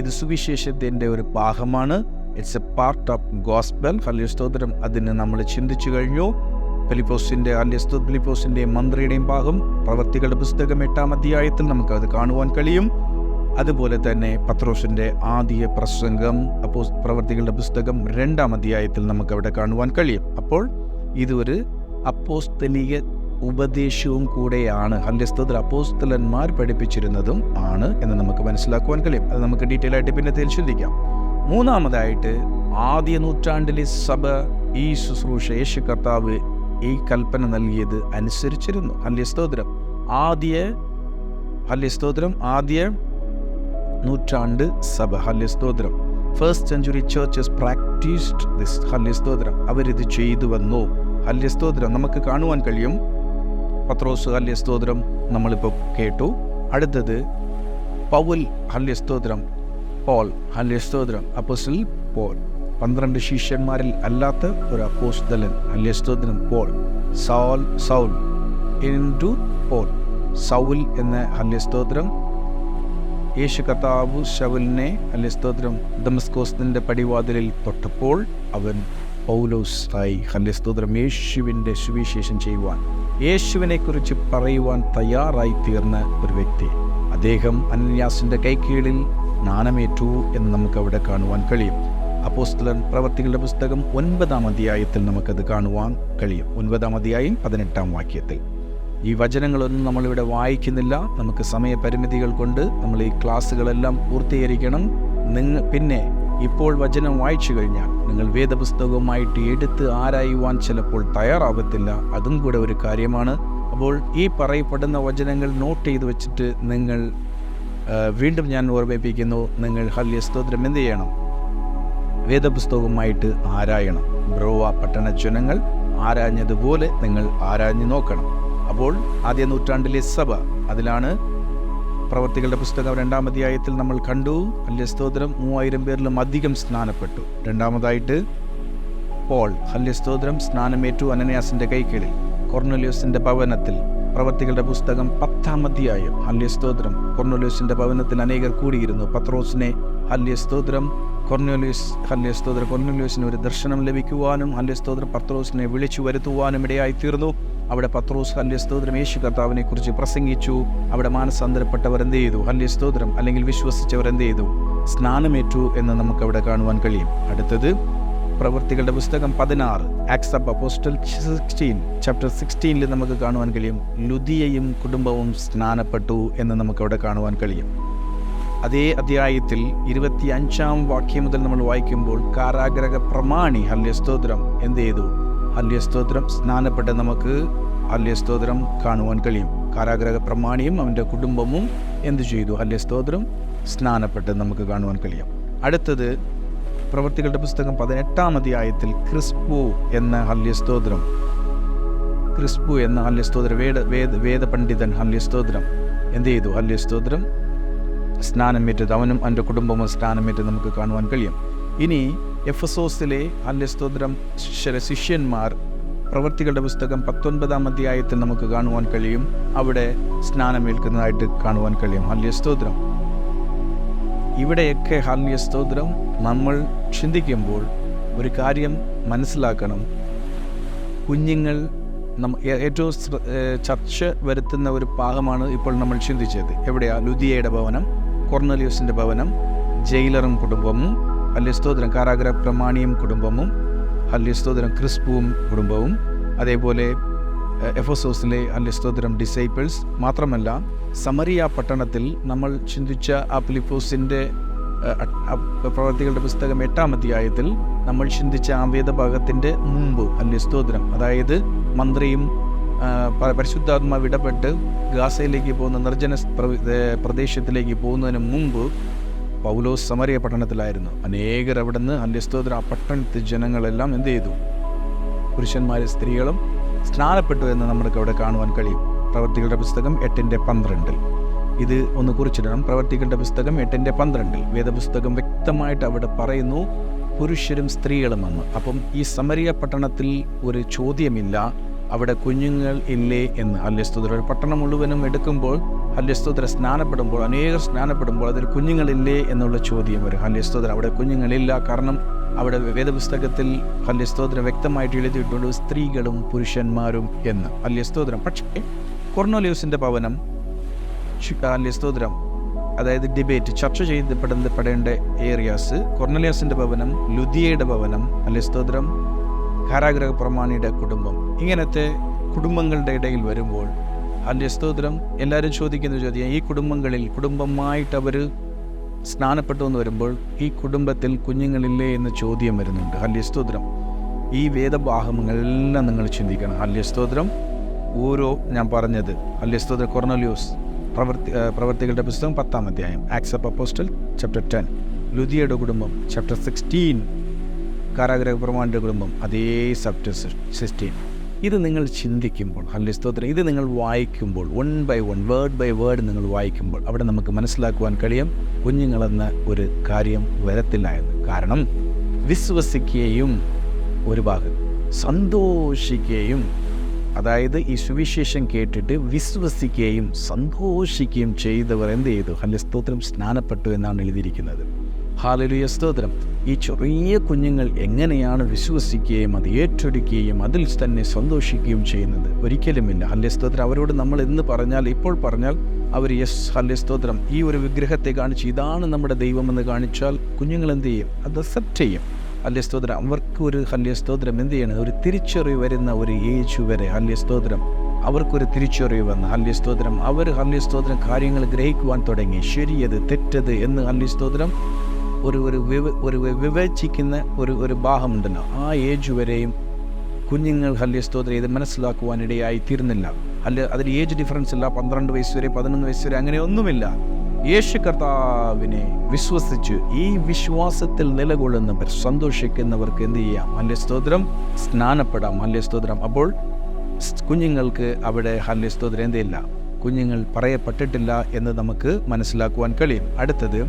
ഇത് സുവിശേഷത്തിൻ്റെ ഒരു ഭാഗമാണ്. It's a part of gospel. Hallelujah സ്തോത്രം. അതിന് നമ്മൾ ചിന്തിച്ചു കഴിഞ്ഞു. ഫിലിപ്പോസിൻ്റെയും മന്ത്രിയുടെയും ഭാഗം പ്രവൃത്തികളുടെ പുസ്തകം 8-ാം അധ്യായത്തിൽ നമുക്കത് കാണുവാൻ കഴിയും. അതുപോലെ തന്നെ പത്രോസിൻ്റെ ആദ്യ പ്രസംഗം പ്രവൃത്തികളുടെ പുസ്തകം 2-ാം അധ്യായത്തിൽ നമുക്കവിടെ കാണുവാൻ കഴിയും. അപ്പോൾ ഇതൊരു അപ്പോസ്തലിക ഉപദേശവും കൂടെയാണ്. ഹല്ലേലൂയ സ്തോത്രം. അപ്പോസ്തലന്മാർ പഠിപ്പിച്ചിരുന്നതും ആണ് എന്ന് നമുക്ക് മനസ്സിലാക്കുവാൻ കഴിയും. അത് നമുക്ക് ഡീറ്റെയിൽ ആയിട്ട് പിന്നത്തേൽ ചിന്തിക്കാം. മൂന്നാമതായിട്ട് ആദ്യ നൂറ്റാണ്ടിലെ സഭ ഈ ശുശ്രൂഷ യേശു കർത്താവ് ഈ കൽപ്പന നൽകിയത് അനുസരിച്ചിരുന്നു. ഹല്ലേലൂയ സ്തോത്രം. ആദ്യ നൂറ്റാണ്ട് സഭ, ഹല്ലേലൂയ സ്തോത്രം, first century churches practised this. Hallelujah സ്തോത്രം. അവരിത് ചെയ്തു വന്നു. ഹല്ലേലൂയ സ്തോത്രം. നമുക്ക് കാണുവാൻ കഴിയും. പത്രോസ്, ഹല്ലേലൂയ സ്തോത്രം, നമ്മളിപ്പോൾ കേട്ടു. അടുത്തത് പൗൽ, ഹല്ലേലൂയ സ്തോത്രം, പോൾ, ഹല്ലേലൂയ സ്തോത്രം, അപ്പോസ്തലൻ പോൾ. 12 ശിഷ്യന്മാരിൽ അല്ലാത്ത ഒരു അപ്പോസ്തലൻ, ഹല്ലേലൂയ സ്തോത്രം, Paul. Saul into Paul. Saul എന്ന, ഹല്ലേലൂയ സ്തോത്രം, യേശു കർത്താവ് ശൗലിനെ, ഹല്ലേലൂയ സ്തോത്രം, ദമസ്കോസിന്റെ പടിവാതിലിൽ തൊട്ടപ്പോൾ അവൻ പൗലോസ് ആയി. ഹല്ലേലൂയ സ്തോത്രം. യേശുവിൻ്റെ സുവിശേഷം ചെയ്യുവാൻ, യേശുവിനെ കുറിച്ച് പറയുവാൻ തയ്യാറായി തീർന്ന ഒരു വ്യക്തി. അദ്ദേഹം അനന്യാസിന്റെ കൈക്കീഴിൽ സ്നാനമേറ്റു എന്ന് നമുക്ക് അവിടെ കാണുവാൻ കഴിയും. അപ്പോസ്തലൻ പ്രവൃത്തികളുടെ പുസ്തകം 9-ാം അധ്യായത്തിൽ നമുക്കത് കാണുവാൻ കഴിയും. 9-ാം അധ്യായം 18-ാം വാക്യത്തിൽ. ഈ വചനങ്ങളൊന്നും നമ്മളിവിടെ വായിക്കുന്നില്ല. നമുക്ക് സമയപരിമിതികൾ കൊണ്ട് നമ്മൾ ഈ ക്ലാസ്സുകളെല്ലാം പൂർത്തീകരിക്കണം. പിന്നെ ഇപ്പോൾ വചനം വായിച്ചു കഴിഞ്ഞാൽ നിങ്ങൾ വേദപുസ്തകവുമായിട്ട് എടുത്ത് ആരായുവാൻ ചിലപ്പോൾ തയ്യാറാവത്തില്ല. അതും കൂടെ ഒരു കാര്യമാണ്. അപ്പോൾ ഈ പറയപ്പെടുന്ന വചനങ്ങൾ നോട്ട് ചെയ്ത് വെച്ചിട്ട് നിങ്ങൾ വീണ്ടും ഞാൻ ഓർമ്മിപ്പിക്കുന്നു, നിങ്ങൾ ഹല്ലേലൂയ സ്തോത്രം എന്ത് ചെയ്യണം? വേദപുസ്തകവുമായിട്ട് ആരായണം. ബ്രോവ പട്ടണ ജനങ്ങൾ ആരാഞ്ഞതുപോലെ നിങ്ങൾ ആരാഞ്ഞു നോക്കണം. അപ്പോൾ ആദ്യ നൂറ്റാണ്ടിലെ സഭ, അതിലാണ് പ്രവൃത്തികളുടെ പുസ്തകം 2-ാം അധ്യായത്തിൽ നമ്മൾ കണ്ടു. ഹല്ലേലൂയ സ്തോത്രം, 3000 പേരിലും അധികം സ്നാനപ്പെട്ടു. രണ്ടാമതായിട്ട് പോൾ, ഹല്ലേലൂയ സ്തോത്രം, സ്നാനമേറ്റു അനന്യാസിന്റെ കൈക്കീഴിൽ കൊർന്നേലിയോസിന്റെ ഭവനത്തിൽ. പ്രവൃത്തികളുടെ പുസ്തകം 10-ാം അധ്യായം, ഹല്ലേലൂയ സ്തോത്രം, കൊർന്നേലിയോസിന്റെ ഭവനത്തിൽ അനേകർ കൂടിയിരുന്നു. പത്രോസിനെ, ഹല്ലേലൂയ സ്തോത്രം, ഹല്ലേലൂയ സ്തോത്രം, കൊർന്നേലിയോസിന് ഒരു ദർശനം ലഭിക്കുവാനും, ഹല്ലേലൂയ സ്തോത്രം, പത്രോസിനെ വിളിച്ചു വരുത്തുവാനും ഇടയായി തീർന്നു. അവിടെ പത്രോസ്, ഹല്ലേലൂയ സ്തോത്രം, യേശു കർത്താവിനെ കുറിച്ച് പ്രസംഗിച്ചു. അവിടെ മാനസാന്തരപ്പെട്ടവർ എന്ത് ചെയ്തു? ഹല്ലേലൂയ സ്തോത്രം, അല്ലെങ്കിൽ വിശ്വസിച്ചവർ എന്ത് ചെയ്തു? സ്നാനമേറ്റു എന്ന് നമുക്കവിടെ കാണുവാൻ കഴിയും. അടുത്തത് പ്രവൃത്തികളുടെ പുസ്തകം 16, ആക്ട്സ് ഓഫ് അപ്പോസ്റ്റൽസ് 16, ചാപ്റ്റർ 16 നമുക്ക് കാണുവാൻ കഴിയും. ലുദിയയും കുടുംബവും സ്നാനപ്പെട്ടു എന്ന് നമുക്കവിടെ കാണുവാൻ കഴിയും. അതേ അധ്യായത്തിൽ 25-ാം വാക്യം മുതൽ നമ്മൾ വായിക്കുമ്പോൾ കാരാഗ്രഹ പ്രമാണി, ഹല്ലേലൂയ സ്തോത്രം, എന്ത് ചെയ്തു? ഹല്ലേലൂയ സ്തോത്രം, സ്നാനപ്പെട്ട് നമുക്ക്, ഹല്ലേലൂയ സ്തോത്രം, കാണുവാൻ കഴിയും. കാരാഗ്രഹ പ്രമാണിയും അവൻ്റെ കുടുംബവും എന്ത് ചെയ്തു? ഹല്ലേലൂയ സ്തോത്രം, സ്നാനപ്പെട്ട് നമുക്ക് കാണുവാൻ കഴിയും. അടുത്തത് പ്രവൃത്തികളുടെ പുസ്തകം 18-ാം അധ്യായത്തിൽ ക്രിസ്പു എന്ന, ഹല്ലേലൂയ സ്തോത്രം, ഹല്ലേലൂയ സ്തോത്രം, വേദപണ്ഡിതൻ, ഹല്ലേലൂയ സ്തോത്രം, എന്ത് ചെയ്തു? ഹല്ലേലൂയ സ്തോത്രം, സ്നാനമേറ്റത്. അവനും അവൻ്റെ കുടുംബവും സ്നാനമേറ്റത് നമുക്ക് കാണുവാൻ കഴിയും. ഇനി എഫെസോസിലെ, ഹല്ലേലൂയ സ്തോത്രം, ശിഷ്യന്മാർ പ്രവൃത്തികളുടെ പുസ്തകം 19-ാം അധ്യായത്തിൽ നമുക്ക് കാണുവാൻ കഴിയും. അവിടെ സ്നാനമേൽക്കുന്നതായിട്ട് കാണുവാൻ കഴിയും. ഹല്ലേലൂയ സ്തോത്രം. ഇവിടെയൊക്കെ, ഹല്ലേലൂയ സ്തോത്രം, നമ്മൾ ചിന്തിക്കുമ്പോൾ ഒരു കാര്യം മനസ്സിലാക്കണം. കുഞ്ഞുങ്ങൾ ഏറ്റവും ചർച്ച വരുത്തുന്ന ഒരു ഭാഗമാണ് ഇപ്പോൾ നമ്മൾ ചിന്തിച്ചത്. എവിടെയാ? ലുദിയയുടെ ഭവനം, കൊർന്നേലിയോസിൻ്റെ ഭവനം, ജയിലറും കുടുംബവും, ഹല്ലേലൂയ സ്തോത്രം, കാരാഗ്രഹ പ്രമാണിയും കുടുംബവും, ഹല്ലേലൂയ സ്തോത്രം, ക്രിസ്പുവും കുടുംബവും, അതേപോലെ എഫെസോസിലെ, ഹല്ലേലൂയ സ്തോത്രം, ഡിസൈപ്പിൾസ്. മാത്രമല്ല സമറിയ പട്ടണത്തിൽ നമ്മൾ ചിന്തിച്ച ആ ഫിലിപ്പോസിൻ്റെ പ്രവൃത്തികളുടെ പുസ്തകം 8-ാം അധ്യായത്തിൽ നമ്മൾ ചിന്തിച്ച ആ വേദഭാഗത്തിൻ്റെ മുമ്പ്, ഹല്ലേലൂയ സ്തോത്രം, അതായത് മന്ത്രിയും പരിശുദ്ധാത്മാവ് ഇടപെട്ട് ഗാസയിലേക്ക് പോകുന്ന നിർജ്ജന പ്രദേശത്തിലേക്ക് പോകുന്നതിന് മുമ്പ് പൗലോസ് സമറിയ പട്ടണത്തിലായിരുന്നു. അനേകർ അവിടെ നിന്ന്, ഹല്ലേലൂയ സ്തോത്രം, ആ പട്ടണത്തിൽ ജനങ്ങളെല്ലാം എന്ത് ചെയ്തു? പുരുഷന്മാരും സ്ത്രീകളും സ്നാനപ്പെട്ടു എന്ന് നമുക്ക് അവിടെ കാണുവാൻ കഴിയും. പ്രവൃത്തികളുടെ പുസ്തകം 8:12. ഇത് ഒന്ന് കുറിച്ചിടണം. പ്രവൃത്തികളുടെ പുസ്തകം 8:12 വേദപുസ്തകം വ്യക്തമായിട്ട് അവിടെ പറയുന്നു പുരുഷരും സ്ത്രീകളും എന്ന്. അപ്പം ഈ സമരിയ പട്ടണത്തിൽ ഒരു ചോദ്യമില്ല, അവിടെ കുഞ്ഞുങ്ങൾ ഇല്ലേ എന്ന്. ഹല്ലേലൂയ സ്തോത്രം. ഒരു പട്ടണം മുഴുവനും എടുക്കുമ്പോൾ, ഹല്ലേലൂയ സ്തോത്രം, സ്നാനപ്പെടുമ്പോൾ, അനേകർ സ്നാനപ്പെടുമ്പോൾ അതിൽ കുഞ്ഞുങ്ങളില്ലേ എന്നുള്ള ചോദ്യം വരും. ഹല്ലേലൂയ സ്തോത്രം. അവിടെ കുഞ്ഞുങ്ങളില്ല. കാരണം അവിടെ വേദപുസ്തകത്തിൽ ഹല്ലേസ്തോത്രം വ്യക്തമായിട്ട് എഴുതിയിട്ടുണ്ട് സ്ത്രീകളും പുരുഷന്മാരും എന്ന്. ഹല്ലേസ്തോത്രം. പക്ഷേ കൊർന്നേലിയോസിൻ്റെ ഭവനം ഹല്ലേസ്തോത്രം, അതായത് ഡിബേറ്റ് ചർച്ച ചെയ്യപ്പെടേണ്ട ഏരിയാസ്, കൊർന്നേലിയോസിൻ്റെ ഭവനം, ലുദിയയുടെ ഭവനം, ഹല്ലേസ്തോത്രം, കാരാഗ്രഹ പ്രമാണിയുടെ കുടുംബം, ഇങ്ങനത്തെ കുടുംബങ്ങളുടെ ഇടയിൽ വരുമ്പോൾ ഹല്ലേസ്തോത്രം എല്ലാവരും ചോദിക്കുന്ന ചോദ്യം, ഈ കുടുംബമായിട്ട് അവർ സ്നാനപ്പെട്ടു എന്ന് വരുമ്പോൾ ഈ കുടുംബത്തിൽ കുഞ്ഞുങ്ങളില്ലേ എന്ന ചോദ്യം വരുന്നുണ്ട്. ഹല്ലേസ്തോത്രം. ഈ വേദഭാഗങ്ങളെല്ലാം നിങ്ങൾ ചിന്തിക്കണം. ഹല്ലേസ്തോത്രം. ഓരോ ഞാൻ പറഞ്ഞത് ഹല്ലേസ്തോത്രം. കൊർന്നേലിയോസ് പ്രവർത്തികളുടെ പുസ്തകം 10-ാം അധ്യായം, ആക്ട്സ് ഓഫ് അപ്പോസ്റ്റൽ ചാപ്റ്റർ 10, ലുദിയയുടെ കുടുംബം ചാപ്റ്റർ 16, കാരാഗ്രഹ പ്രമാണിയുടെ കുടുംബം അതേ ചാപ്റ്റർ 16. ഇത് നിങ്ങൾ ചിന്തിക്കുമ്പോൾ ഹല്ലേസ്തോത്രം, ഇത് നിങ്ങൾ വായിക്കുമ്പോൾ, 1 by 1 വേർഡ് ബൈ വേർഡ് നിങ്ങൾ വായിക്കുമ്പോൾ അവിടെ നമുക്ക് മനസ്സിലാക്കുവാൻ കഴിയും കുഞ്ഞുങ്ങളെന്ന ഒരു കാര്യം വരത്തില്ല എന്ന്. കാരണം വിശ്വസിക്കുകയും ഒരു ഭാഗം സന്തോഷിക്കുകയും, അതായത് ഈ സുവിശേഷം കേട്ടിട്ട് വിശ്വസിക്കുകയും സന്തോഷിക്കുകയും ചെയ്തവർ എന്ത് ചെയ്തു? ഹല്ലേസ്തോത്രം സ്നാനപ്പെട്ടു എന്നാണ് എഴുതിയിരിക്കുന്നത്. ഹല്ലേലൂയ, സ്തോത്രം. ഈ ചെറിയ കുഞ്ഞുങ്ങൾ എങ്ങനെയാണ് വിശ്വസിക്കുകയും അത് ഏറ്റെടുക്കുകയും അതിൽ തന്നെ സന്തോഷിക്കുകയും ചെയ്യുന്നത്? ഒരിക്കലുമില്ല. ഹല്ലേസ്തോത്രം. അവരോട് നമ്മൾ ഇപ്പോൾ പറഞ്ഞാൽ അവർ യെസ് ഹല്ലേസ്തോത്രം, ഈ ഒരു വിഗ്രഹത്തെ കാണിച്ച് ഇതാണ് നമ്മുടെ ദൈവമെന്ന് കാണിച്ചാൽ കുഞ്ഞുങ്ങൾ എന്ത് ചെയ്യും? അത് അക്സെപ്റ്റ് ചെയ്യും. ഹല്ലേസ്തോത്രം. അവർക്ക് ഒരു ഹല്ലേസ്തോത്രം എന്ത് ചെയ്യണം? ഒരു തിരിച്ചറിവ് വരുന്ന ഒരു ഏജ് വരെ ഹല്ലേസ്തോത്രം അവർക്കൊരു തിരിച്ചറിവ് വന്ന് ഹല്ലേസ്തോത്രം അവർ ഹല്ലേസ്തോത്രം കാര്യങ്ങൾ ഗ്രഹിക്കുവാൻ തുടങ്ങി. ശരിയത് തെറ്റത് എന്ന് ഹല്ലേസ്തോത്രം ഒരു വിവേചിക്കുന്ന ഒരു ഭാഗമുണ്ടല്ലോ. ആ ഏജ് വരെയും കുഞ്ഞുങ്ങൾ ഹല്ലേസ്തോത്രം ഇത് മനസ്സിലാക്കുവാനിടയായി തീർന്നില്ല. അതിൽ ഏജ് ഡിഫറൻസ് ഇല്ല. 12 വയസ്സ് വരെ 11 വയസ്സ് വരെ അങ്ങനെ ഒന്നുമില്ല. യേശു കർത്താവിനെ വിശ്വസിച്ച് ഈ വിശ്വാസത്തിൽ നിലകൊള്ളുന്നവർ, സന്തോഷിക്കുന്നവർക്ക് എന്ത് ചെയ്യാം? ഹല്ലേസ്തോത്രം സ്നാനപ്പെടാം. ഹല്ലേസ്തോത്രം. അപ്പോൾ കുഞ്ഞുങ്ങൾക്ക് അവിടെ ഹല്ലേസ്തോത്രം എന്തില്ല? കുഞ്ഞുങ്ങൾ പറയപ്പെട്ടിട്ടില്ല എന്ന് നമുക്ക് മനസ്സിലാക്കുവാൻ കഴിയും. അടുത്തത്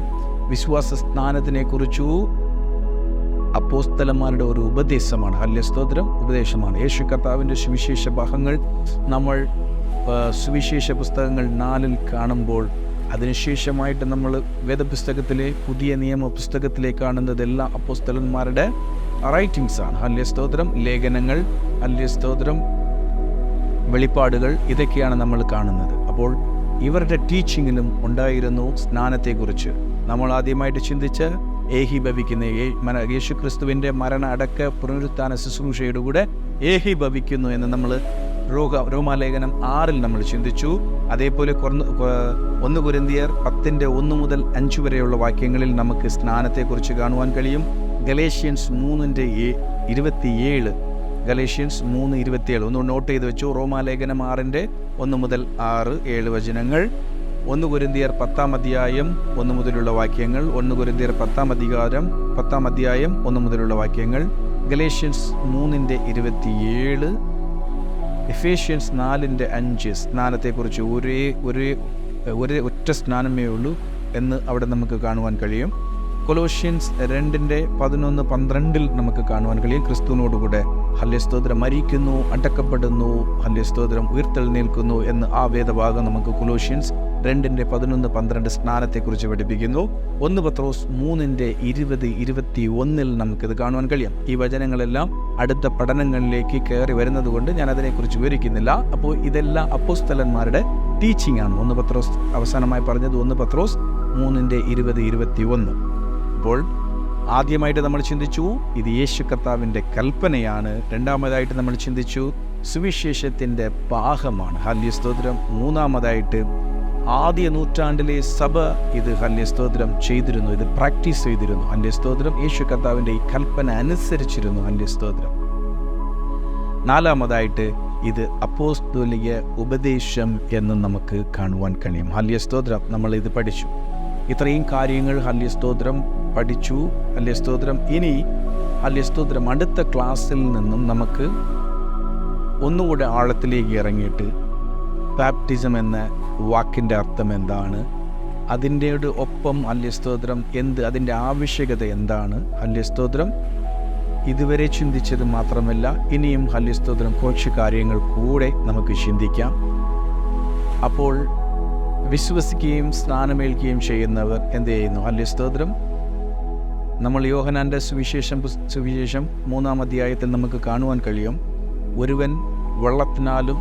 വിശ്വാസ സ്നാനത്തിനെക്കുറിച്ചു അപ്പോസ്തലന്മാരുടെ ഒരു ഉപദേശമാണ്. ഹല്ലേസ്തോത്രം. ഉപദേശമാണ്. യേശു കർത്താവിൻ്റെ സുവിശേഷ ഭാഗങ്ങൾ നമ്മൾ സുവിശേഷ പുസ്തകങ്ങൾ 4-ൽ കാണുമ്പോൾ അതിനുശേഷമായിട്ട് നമ്മൾ വേദപുസ്തകത്തിലെ പുതിയ നിയമ പുസ്തകത്തിലെ കാണുന്നതെല്ലാം അപ്പോസ്തലന്മാരുടെ റൈറ്റിങ്സാണ്. ഹല്ലേസ്തോത്രം. ലേഖനങ്ങൾ, ഹല്ലേസ്തോത്രം, വെളിപ്പാടുകൾ, ഇതൊക്കെയാണ് നമ്മൾ കാണുന്നത്. അപ്പോൾ ഇവരുടെ ടീച്ചിങ്ങിലും ഉണ്ടായിരുന്നു സ്നാനത്തെക്കുറിച്ച്. നമ്മൾ ആദ്യമായിട്ട് ചിന്തിച്ച് ഏകീഭവിക്കുന്ന യേശുക്രിസ്തുവിൻ്റെ മരണ അടക്ക പുനരുത്ഥാന ശുശ്രൂഷയുടെ കൂടെ ഏകീഭവിക്കുന്നു എന്ന് നമ്മൾ റോമാലേഖനം 6-ൽ നമ്മൾ ചിന്തിച്ചു. അതേപോലെ 1 കൊരിന്ത്യർ 10-1 മുതൽ 5 വരെയുള്ള വാക്യങ്ങളിൽ നമുക്ക് സ്നാനത്തെക്കുറിച്ച് കാണുവാൻ കഴിയും. ഗലേഷ്യൻസ് 3:27, ഗലേഷ്യൻസ് 3:27 ഒന്ന് നോട്ട് ചെയ്ത് വെച്ചു. റോമാലേഖനം 6-1 മുതൽ 6-7 വചനങ്ങൾ. 1 കൊരിന്ത്യർ 10-ാം അധ്യായം 1 മുതലുള്ള വാക്യങ്ങൾ. 1 കൊരിന്ത്യർ 10-ാം അധ്യായം 1 മുതലുള്ള വാക്യങ്ങൾ. ഗലേഷ്യൻസ് 3:27, എഫേഷ്യൻസ് 4:5 സ്നാനത്തെക്കുറിച്ച് ഒറ്റ സ്നാനമേ ഉള്ളൂ എന്ന് അവിടെ നമുക്ക് കാണുവാൻ കഴിയും. കൊലോഷ്യൻസ് 2:11-12 നമുക്ക് കാണുവാൻ കഴിയും. ക്രിസ്തുവിനോടുകൂടെ ഹല്ലേസ്തോത്രം മരിക്കുന്നു, അടക്കപ്പെടുന്നു, ഹല്ലേസ്തോത്രം ഉയർത്തെഴുന്നേൽക്കുന്നു എന്ന് ആ വേദഭാഗം നമുക്ക് കൊലോഷ്യൻസ് 2:11-12 സ്നാനത്തെക്കുറിച്ച് പഠിപ്പിക്കുന്നു. 1 പത്രോസ് 3:20-21 നമുക്കിത് കാണുവാൻ കഴിയും. ഈ വചനങ്ങളെല്ലാം അടുത്ത പഠനങ്ങളിലേക്ക് കയറി വരുന്നത് കൊണ്ട് ഞാൻ അതിനെക്കുറിച്ച് വിവരിക്കുന്നില്ല. അപ്പോൾ ഇതെല്ലാം അപ്പോസ്തലന്മാരുടെ ടീച്ചിങ് ആണ്. 1 പത്രോസ് അവസാനമായി പറഞ്ഞത് 1 പത്രോസ് 3:20-21. അപ്പോൾ ആദ്യമായിട്ട് നമ്മൾ ചിന്തിച്ചു ഇത് യേശു കർത്താവിൻ്റെ കൽപ്പനയാണ്. രണ്ടാമതായിട്ട് നമ്മൾ ചിന്തിച്ചു സുവിശേഷത്തിൻ്റെ ഭാഗമാണ്. ഹല്ലേസ്തോത്രം. മൂന്നാമതായിട്ട് ആദ്യ നൂറ്റാണ്ടിലെ സഭ ഇത് ഹല്ലേസ്തോത്രം ചെയ്തിരുന്നു, ഇത് പ്രാക്ടീസ് ചെയ്തിരുന്നു. ഹല്ലേസ്തോത്രം. യേശു കർത്താവിൻ്റെ ഈ കൽപ്പന അനുസരിച്ചിരുന്നു. ഹല്ലേസ്തോത്രം. നാലാമതായിട്ട് ഇത് അപ്പോസ്തോലിക ഉപദേശം എന്ന് നമുക്ക് കാണുവാൻ കഴിയും. ഹല്ലേസ്തോത്രം. നമ്മൾ ഇത് പഠിച്ചു. ഇത്രയും കാര്യങ്ങൾ ഹല്ലേസ്തോത്രം പഠിച്ചു. ഹല്ലേസ്തോത്രം. ഇനി ഹല്ലേസ്തോത്രം അടുത്ത ക്ലാസ്സിൽ നിന്നും നമുക്ക് ഒന്നുകൂടെ ആഴത്തിലേക്ക് ഇറങ്ങിയിട്ട് ബാപ്റ്റിസം എന്ന വാക്കിൻ്റെ അർത്ഥം എന്താണ്, അതിൻ്റെ ഒപ്പം ഹല്ലേസ്തോത്രം അതിൻ്റെ ആവശ്യകത എന്താണ്, ഹല്ലേസ്തോത്രം ഇതുവരെ ചിന്തിച്ചത് മാത്രമല്ല ഇനിയും ഹല്ലേസ്തോത്രം കുറച്ച് കാര്യങ്ങൾ കൂടെ നമുക്ക് ചിന്തിക്കാം. അപ്പോൾ വിശ്വസിക്കുകയും സ്നാനമേൽക്കുകയും ചെയ്യുന്നവർ എന്ത് ചെയ്യുന്നു? ഹല്ലേസ്തോത്രം നമ്മൾ യോഹന്നാൻ്റെ സുവിശേഷം 3-ാം അധ്യായത്തിൽ നമുക്ക് കാണുവാൻ കഴിയും, ഒരുവൻ വെള്ളത്തിനാലും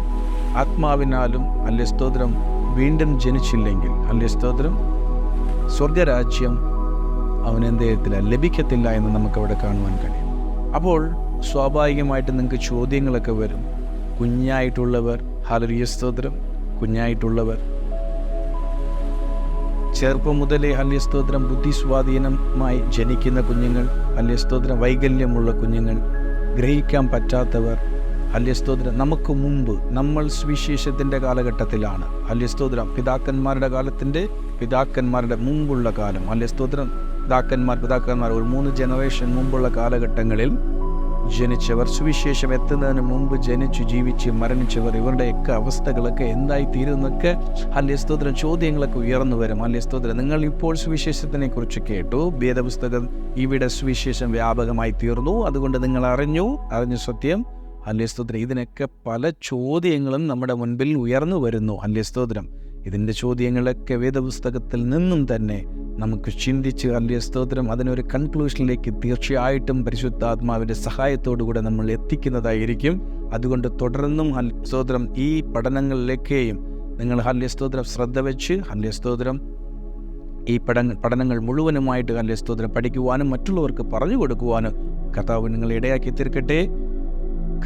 ആത്മാവിനാലും അല്ലേ സ്തോത്രം വീണ്ടും ജനിച്ചില്ലെങ്കിൽ അല്ലേ സ്തോത്രം സ്വർഗരാജ്യം അവനെന്ത് ചെയ്യത്തില്ല, ലഭിക്കത്തില്ല എന്ന് നമുക്കവിടെ കാണുവാൻ കഴിയും. അപ്പോൾ സ്വാഭാവികമായിട്ട് നിങ്ങൾക്ക് ചോദ്യങ്ങളൊക്കെ വരും. കുഞ്ഞായിട്ടുള്ളവർ, ഹല്ലേലൂയ സ്തോത്രം, കുഞ്ഞായിട്ടുള്ളവർ, ചെറുപ്പം മുതലേ ഹല്ലേലൂയ സ്തോത്രം ബുദ്ധിസ്വാധീനമായി ജനിക്കുന്ന കുഞ്ഞുങ്ങൾ, ഹല്ലേലൂയ സ്തോത്രം വൈകല്യമുള്ള കുഞ്ഞുങ്ങൾ, ഗ്രഹിക്കാൻ പറ്റാത്തവർ, ഹല്ലേലൂയ സ്തോത്രം നമുക്ക് മുമ്പ് നമ്മൾ സുവിശേഷത്തിൻ്റെ കാലഘട്ടത്തിലാണ്, ഹല്ലേലൂയ സ്തോത്രം പിതാക്കന്മാരുടെ മുമ്പുള്ള കാലം, ഹല്ലേലൂയ സ്തോത്രം പിതാക്കന്മാർ ഒരു 3 ജനറേഷൻ മുമ്പുള്ള കാലഘട്ടങ്ങളിൽ ജനിച്ചവർ, സുവിശേഷം എത്തുന്നതിന് മുമ്പ് ജനിച്ചു ജീവിച്ച് മരണിച്ചവർ, ഇവരുടെയൊക്കെ അവസ്ഥകളൊക്കെ എന്തായി തീരുന്നൊക്കെ ഹല്ലേലൂയ സ്തോത്രം ചോദ്യങ്ങളൊക്കെ ഉയർന്നു വരും. ഹല്ലേലൂയ സ്തോത്രം നിങ്ങൾ ഇപ്പോൾ സുവിശേഷത്തിനെ കുറിച്ച് കേട്ടു, വേദപുസ്തകം ഇവിടെ സുവിശേഷം വ്യാപകമായി തീർന്നു, അതുകൊണ്ട് നിങ്ങൾ അറിഞ്ഞു സത്യം. ഹല്ലേലൂയ സ്തോത്രം ഇതിനൊക്കെ പല ചോദ്യങ്ങളും നമ്മുടെ മുൻപിൽ ഉയർന്നു വരുന്നു. ഹല്ലേലൂയ സ്തോത്രം ഇതിൻ്റെ ചോദ്യങ്ങളൊക്കെ വേദപുസ്തകത്തിൽ നിന്നും തന്നെ നമുക്ക് ചിന്തിച്ച് ഹല്ലേലൂയ സ്തോത്രം അതിനൊരു കൺക്ലൂഷനിലേക്ക് തീർച്ചയായിട്ടും പരിശുദ്ധാത്മാവിൻ്റെ സഹായത്തോടുകൂടെ നമ്മൾ എത്തിക്കുന്നതായിരിക്കും. അതുകൊണ്ട് തുടർന്നും ഹല്ലേലൂയ സ്തോത്രം ഈ പഠനങ്ങളിലേക്കെയും നിങ്ങൾ ഹല്ലേലൂയ സ്തോത്രം ശ്രദ്ധ വെച്ച് ഹല്ലേലൂയ സ്തോത്രം ഈ പഠനങ്ങൾ മുഴുവനുമായിട്ട് ഹല്ലേലൂയ സ്തോത്രം പഠിക്കുവാനും മറ്റുള്ളവർക്ക് പറഞ്ഞു കൊടുക്കുവാനും കർത്താവ് നിങ്ങളെ ഇടയാക്കി തീർക്കട്ടെ.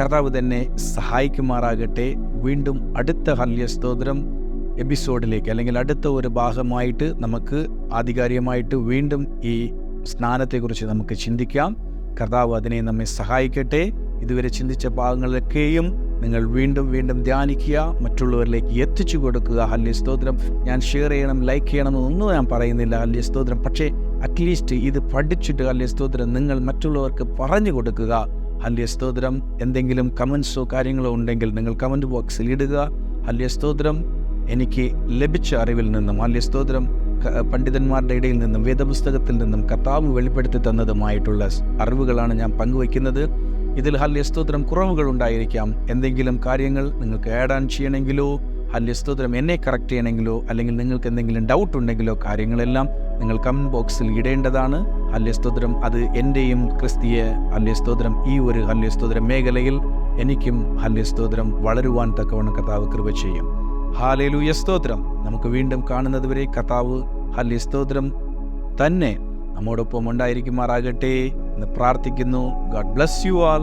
കർത്താവ് തന്നെ സഹായിക്കുമാറാകട്ടെ. വീണ്ടും അടുത്ത ഹല്ലേലൂയ സ്തോത്രം എപ്പിസോഡിലേക്ക് അല്ലെങ്കിൽ അടുത്ത ഒരു ഭാഗമായിട്ട് നമുക്ക് ആധികാരികമായിട്ട് വീണ്ടും ഈ സ്നാനത്തെക്കുറിച്ച് നമുക്ക് ചിന്തിക്കാം. കർത്താവ് അതിനെ നമ്മെ സഹായിക്കട്ടെ. ഇതുവരെ ചിന്തിച്ച ഭാഗങ്ങളിലൊക്കെയും നിങ്ങൾ വീണ്ടും വീണ്ടും ധ്യാനിക്കുക, മറ്റുള്ളവരിലേക്ക് എത്തിച്ചു കൊടുക്കുക. ഹല്ലേലൂയ സ്തോത്രം ഞാൻ ഷെയർ ചെയ്യണം, ലൈക്ക് ചെയ്യണമെന്നൊന്നും ഞാൻ പറയുന്നില്ല. ഹല്ലേലൂയ സ്തോത്രം പക്ഷേ അറ്റ്ലീസ്റ്റ് ഇത് പഠിച്ചിട്ട് ഹല്ലേലൂയ സ്തോത്രം നിങ്ങൾ മറ്റുള്ളവർക്ക് പറഞ്ഞു കൊടുക്കുക. ഹല്ലേലൂയ സ്തോത്രം എന്തെങ്കിലും കമൻസോ കാര്യങ്ങളോ ഉണ്ടെങ്കിൽ നിങ്ങൾ കമൻറ്റ് ബോക്സിൽ ഇടുക. ഹല്ലേലൂയ സ്തോത്രം എനിക്ക് ലഭിച്ച അറിവിൽ നിന്നും ഹല്ലേലൂയ സ്തോത്രം പണ്ഡിതന്മാരുടെ ഇടയിൽ നിന്നും വേദപുസ്തകത്തിൽ നിന്നും കർത്താവ് വെളിപ്പെടുത്തി തന്നതുമായിട്ടുള്ള അറിവുകളാണ് ഞാൻ പങ്കുവയ്ക്കുന്നത്. ഇതിൽ ഹല്ലേലൂയ സ്തോത്രം കുറവുകൾ ഉണ്ടായിരിക്കാം. എന്തെങ്കിലും കാര്യങ്ങൾ നിങ്ങൾക്ക് ആഡ് ഓൺ ചെയ്യണമെങ്കിലോ ഹല്ലേലൂയ സ്തോത്രം എന്നെ കറക്റ്റ് ചെയ്യണമെങ്കിലോ അല്ലെങ്കിൽ നിങ്ങൾക്ക് എന്തെങ്കിലും ഡൗട്ട് ഉണ്ടെങ്കിലോ കാര്യങ്ങളെല്ലാം നിങ്ങൾ കമൻറ്റ് ബോക്സിൽ ഇടേണ്ടതാണ്. ഹല്ലേലൂയ സ്തോത്രം അത് എൻ്റെയും ക്രിസ്തീയ ഹല്ലേലൂയ സ്തോത്രം ഈ ഒരു ഹല്ലേലൂയ സ്തോത്രം മേഖലയിൽ എനിക്കും ഹല്ലേലൂയ സ്തോത്രം വളരുവാൻ തക്കവണ്ണം കർത്താവ് കൃപ ചെയ്യും. ഹല്ലേലൂയ സ്തോത്രം. നമുക്ക് വീണ്ടും കാണുന്നത് വരെ കർത്താവ് ഹല്ലേലൂയ സ്തോത്രം തന്നെ നമ്മോടൊപ്പം ഉണ്ടായിരിക്കുമാറാകട്ടെ എന്ന് പ്രാർത്ഥിക്കുന്നു. God bless you all.